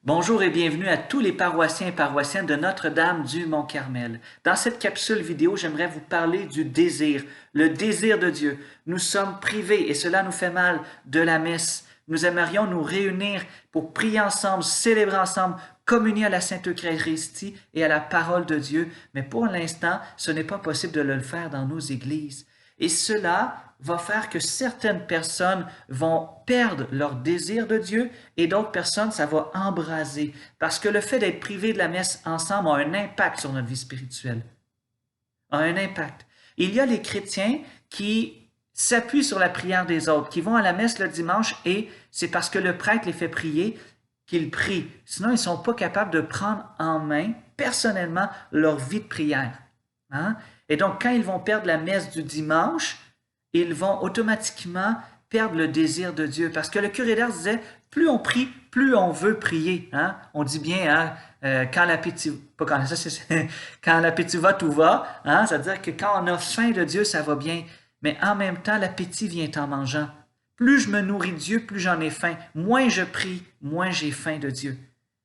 Bonjour et bienvenue à tous les paroissiens et paroissiennes de Notre-Dame du Mont-Carmel. Dans cette capsule vidéo, j'aimerais vous parler du désir, le désir de Dieu. Nous sommes privés, et cela nous fait mal, de la messe. Nous aimerions nous réunir pour prier ensemble, célébrer ensemble, communier à la Sainte Eucharistie et à la parole de Dieu, mais pour l'instant, ce n'est pas possible de le faire dans nos églises. Et cela va faire que certaines personnes vont perdre leur désir de Dieu et d'autres personnes, ça va embraser. Parce que le fait d'être privé de la messe ensemble a un impact sur notre vie spirituelle. A un impact. Il y a les chrétiens qui s'appuient sur la prière des autres, qui vont à la messe le dimanche et c'est parce que le prêtre les fait prier qu'ils prient. Sinon, ils ne sont pas capables de prendre en main personnellement leur vie de prière. Hein? Et donc, quand ils vont perdre la messe du dimanche, ils vont automatiquement perdre le désir de Dieu. Parce que le curé d'Ars disait, plus on prie, plus on veut prier. Hein? On dit bien, hein, quand l'appétit, pas quand, ça, quand l'appétit va, tout va. Hein? C'est-à-dire que quand on a faim de Dieu, ça va bien. Mais en même temps, l'appétit vient en mangeant. Plus je me nourris de Dieu, plus j'en ai faim. Moins je prie, moins j'ai faim de Dieu.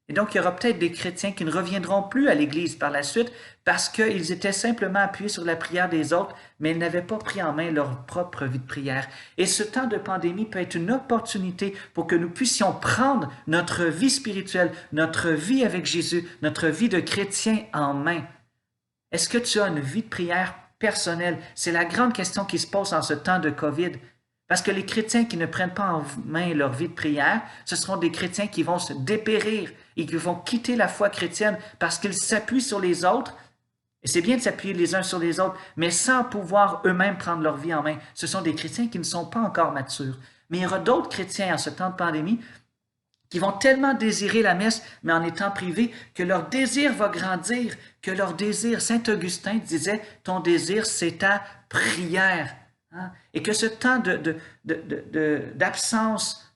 Et donc, il y aura peut-être des chrétiens qui ne reviendront plus à l'Église par la suite parce qu'ils étaient simplement appuyés sur la prière des autres, mais ils n'avaient pas pris en main leur propre vie de prière. Et ce temps de pandémie peut être une opportunité pour que nous puissions prendre notre vie spirituelle, notre vie avec Jésus, notre vie de chrétien en main. Est-ce que tu as une vie de prière personnelle? C'est la grande question qui se pose en ce temps de COVID. Parce que les chrétiens qui ne prennent pas en main leur vie de prière, ce seront des chrétiens qui vont se dépérir et qui vont quitter la foi chrétienne parce qu'ils s'appuient sur les autres. Et c'est bien de s'appuyer les uns sur les autres, mais sans pouvoir eux-mêmes prendre leur vie en main. Ce sont des chrétiens qui ne sont pas encore matures. Mais il y aura d'autres chrétiens en ce temps de pandémie qui vont tellement désirer la messe, mais en étant privés, que leur désir va grandir, que leur désir, Saint Augustin disait, ton désir, c'est ta prière. Hein? Et que ce temps d'absence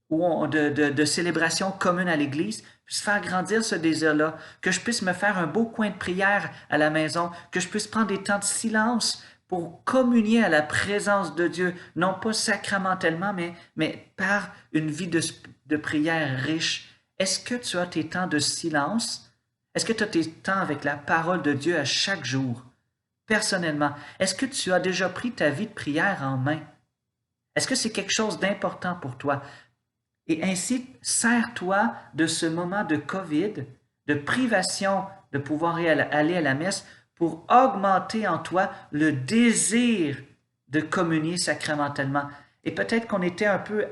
ou de célébration commune à l'Église puisse faire grandir ce désir-là, que je puisse me faire un beau coin de prière à la maison, que je puisse prendre des temps de silence pour communier à la présence de Dieu, non pas sacramentellement, mais par une vie de prière riche. Est-ce que tu as tes temps de silence? Est-ce que tu as tes temps avec la parole de Dieu à chaque jour? Personnellement, est-ce que tu as déjà pris ta vie de prière en main? Est-ce que c'est quelque chose d'important pour toi? Et ainsi, sers-toi de ce moment de COVID, de privation de pouvoir aller à la messe pour augmenter en toi le désir de communier sacramentellement. Et peut-être qu'on était un peu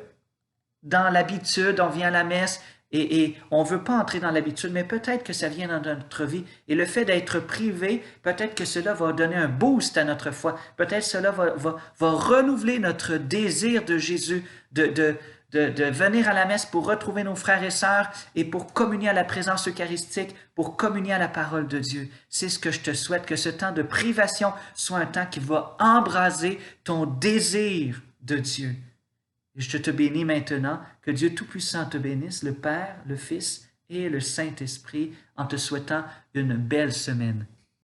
dans l'habitude, on vient à la messe et on ne veut pas entrer dans l'habitude, mais peut-être que ça vient dans notre vie. Et le fait d'être privé, peut-être que cela va donner un boost à notre foi. Peut-être que cela va renouveler notre désir de Jésus, de venir à la messe pour retrouver nos frères et sœurs et pour communier à la présence eucharistique, pour communier à la parole de Dieu. C'est ce que je te souhaite, que ce temps de privation soit un temps qui va embraser ton désir de Dieu. Je te bénis maintenant, que Dieu Tout-Puissant te bénisse, le Père, le Fils et le Saint-Esprit, en te souhaitant une belle semaine.